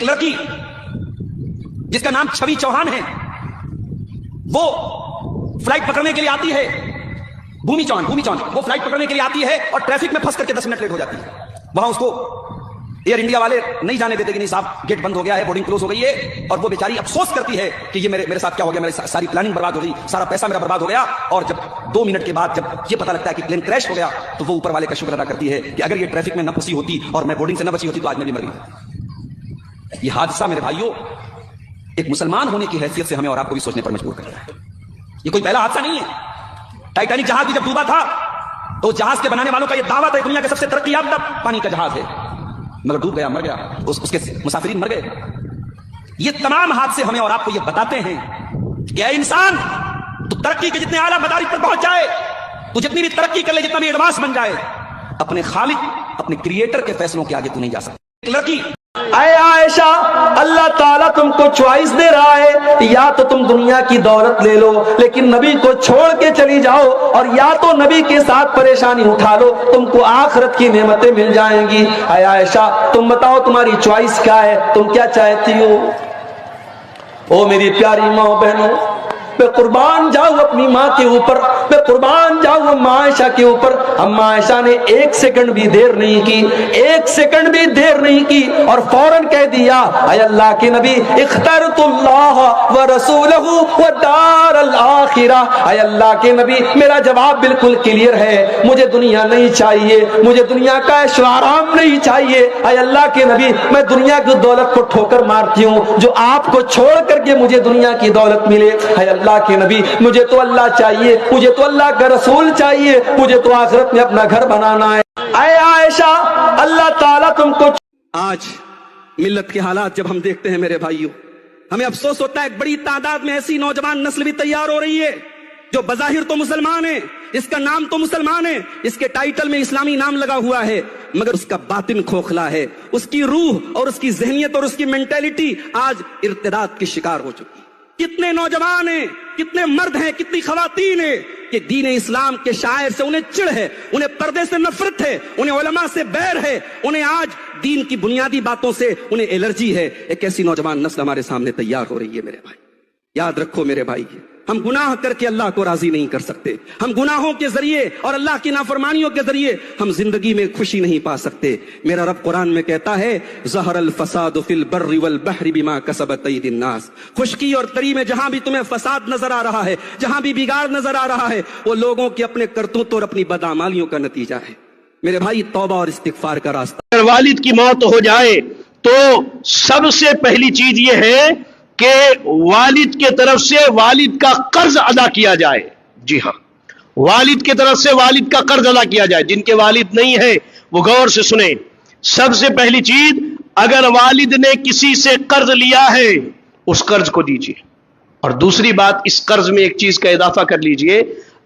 लड़की जिसका नाम छवि चौहान है, वो फ्लाइट पकड़ने के लिए आती है। भूमि चौहान वो फ्लाइट पकड़ने के लिए आती है और ट्रैफिक में फंस करके 10 मिनट लेट हो जाती है। वहां उसको एयर इंडिया वाले नहीं जाने देते कि नहीं साहब गेट बंद हो गया है, बोर्डिंग क्लोज हो गई है, और वो बेचारी अफसोस करती है कि ये मेरे साथ क्या हो गया, मेरी सारी प्लानिंग बर्बाद हो गई, सारा पैसा मेरा बर्बाद हो गया। और जब 2 मिनट के बाद जब ये पता लगता है कि प्लेन क्रैश हो गया, तो वो ऊपर वाले का शुक्र अदा करती है कि अगर ये ट्रैफिक में न फंसी होती और मैं बोर्डिंग से न बची होती तो आज मैं भी मर गई। ये हादसा मेरे भाइयों एक मुसलमान होने की हैसियत से हमें और आपको भी सोचने पर मजबूर कर रहा है। ये कोई पहला हादसा नहीं है। टाइटैनिक जहाज भी जब डूबा था तो जहाज के बनाने वालों का यह दावा था दुनिया के सबसे तरक्की याफ्ता पानी का जहाज है, मगर डूब गया, मर गया, उसके मुसाफिरीन मर गए। ये तमाम हादसे हमें और आपको ये बताते हैं कि ऐ इंसान, तू तरक्की के जितने आला मदारिज पर पहुंच जाए, तू जितनी भी तरक्की कर ले, जितना भी एडवांस बन जाए, अपने खालिक अपने क्रिएटर के फैसलों के आगे तू नहीं जा सकता। लड़की ऐ आयशा, अल्लाह ताला तुमको चॉइस दे रहा है, या तो तुम दुनिया की दौलत ले लो लेकिन नबी को छोड़ के चली जाओ, और या तो नबी के साथ परेशानी उठा लो, तुमको आखिरत की नेमतें मिल जाएंगी। ऐ आयशा, तुम बताओ तुम्हारी चॉइस क्या है, तुम क्या चाहती हो? ओ मेरी प्यारी माँ बहनों, मैं कुर्बान जाऊं अपनी माँ के ऊपर, मैं कुर्बान जाऊं अम्मा आयशा के ऊपर। अम्मा आयशा ने 1 सेकंड भी देर नहीं की, 1 सेकंड भी देर नहीं की, और फौरन कह दिया, ऐ अल्लाह के नबी, इख्तरतुल्लाह व रसूलहु व दारल आखिरा। ऐ अल्लाह के नबी, मेरा जवाब बिल्कुल क्लियर है, मुझे दुनिया नहीं चाहिए, मुझे दुनिया का ऐशो आराम नहीं चाहिए। ऐ अल्लाह के नबी, मैं दुनिया की दौलत को ठोकर मारती हूँ जो आपको छोड़ करके मुझे दुनिया की दौलत मिले। ऐ अल्लाह के नबी, मुझे तो अल्लाह चाहिए, मुझे तो अल्लाह का रसूल चाहिए, मुझे तो आखिरत में अपना घर बनाना है। ऐ आयशा, अल्लाह ताला तुमको। आज मिल्लत के हालात जब हम देखते हैं मेरे भाइयों, हमें अफसोस होता है, बड़ी तादाद में ऐसी नौजवान नस्ल भी तैयार हो रही है जो बज़ाहिर तो मुसलमान है, इसका नाम तो मुसलमान है, इसके टाइटल में इस्लामी नाम लगा हुआ है, मगर उसका बातिन खोखला है, उसकी रूह और उसकी ज़हनियत और उसकी मेंटेलिटी आज इर्तिदाद की शिकार हो चुकी है। कितने नौजवान हैं, कितने मर्द हैं, कितनी खवातीन हैं कि दीन इस्लाम के शायर से उन्हें चिढ़ है, उन्हें पर्दे से नफरत है, उन्हें उलमा से बैर है, उन्हें आज दीन की बुनियादी बातों से उन्हें एलर्जी है। एक ऐसी नौजवान नस्ल हमारे सामने तैयार हो रही है मेरे भाई। याद रखो मेरे भाई, हम गुनाह करके अल्लाह को राजी नहीं कर सकते, हम गुनाहों के जरिए और अल्लाह की नाफरमानियों के जरिए हम जिंदगी में खुशी नहीं पा सकते। मेरा रब कुरान में कहता है, ज़हरल फसाद फिल बर्रि वल बहरि बिमा कसबत अयदिन नास। खुशकी और तरी में जहां भी तुम्हें फसाद नजर आ रहा है, जहां भी बिगाड़ नजर आ रहा है, वो लोगों के अपने करतूतों और अपनी बदअमालियों का नतीजा है मेरे भाई। तौबा और इस्तिगफार का रास्ता। अगर वालिद की मौत हो जाए तो सबसे पहली चीज ये है कि वालिद के तरफ से वालिद का कर्ज अदा किया जाए। जी हाँ, वालिद के तरफ से वालिद का कर्ज अदा किया जाए। जिनके वालिद नहीं है वो गौर से सुने। सबसे पहली चीज, अगर वालिद ने किसी से कर्ज लिया है उस कर्ज को दीजिए। और दूसरी बात, इस कर्ज में एक चीज का इजाफा कर लीजिए,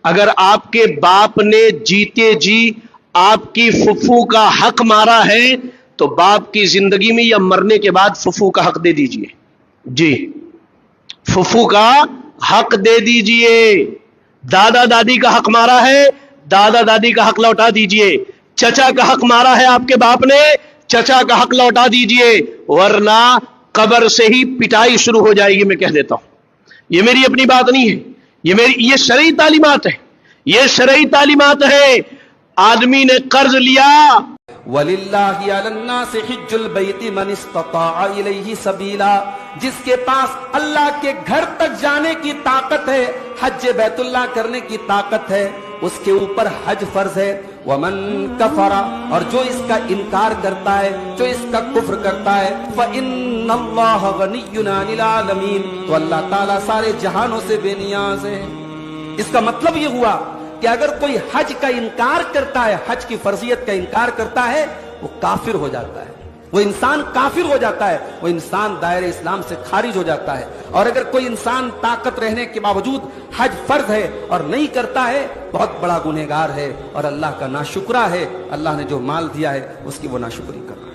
अगर आपके बाप ने जीते जी आपकी फुफू का हक मारा है तो बाप की जिंदगी में या मरने के बाद फुफू का हक दे दीजिए। जी, फुफू का हक दे दीजिए। दादा दादी का हक मारा है, दादा दादी का हक लौटा दीजिए। चचा का हक मारा है आपके बाप ने, चचा का हक लौटा दीजिए, वरना कब्र से ही पिटाई शुरू हो जाएगी। मैं कह देता हूं, ये मेरी अपनी बात नहीं है, ये शरई तालीमात है, ये शरई तालीमात है। आदमी ने कर्ज लिया, वलिल्लाहि अलन्नासि हिज्जुल बैति मन इस्तताअ इलैहि सबीला, जिसके पास अल्लाह के घर तक जाने की ताकत है, हज बैतुल्लाह करने की ताकत है, उसके ऊपर हज फर्ज है। वमन कफरा, और जो इसका इनकार करता है, जो इसका कुफ्र करता है, फइन्नल्लाह गनिय्युन अनिल आलमीन, तो अल्लाह ताला सारे जहानों से बेनियाज है। इसका मतलब ये हुआ कि अगर कोई हज का इनकार करता है, हज की फर्जियत का इनकार करता है, वो काफिर हो जाता है, वो इंसान काफिर हो जाता है, वो इंसान दायरे इस्लाम से खारिज हो जाता है। और अगर कोई इंसान ताकत रहने के बावजूद हज फर्ज है और नहीं करता है, बहुत बड़ा गुनहगार है और अल्लाह का नाशुक्रा है। अल्लाह ने जो माल दिया है उसकी वो नाशुक्री कर रहा है।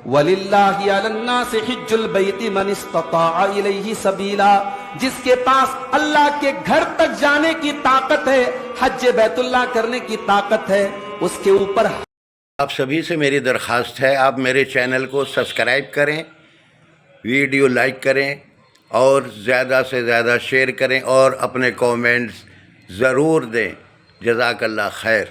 वलिल्लाहि अलन्नासि हिज्जुल बैति मन इस्तताअ इलैहि सबीला, जिसके पास अल्लाह के घर तक जाने की ताकत है, हज बैतुल्लाह करने की ताकत है, उसके ऊपर। आप सभी से मेरी दरख्वास्त है, आप मेरे चैनल को सब्सक्राइब करें ویڈیو لائک کریں اور زیادہ سے زیادہ شیئر کریں اور اپنے کومنٹس ضرور دیں. جزاک اللہ خیر.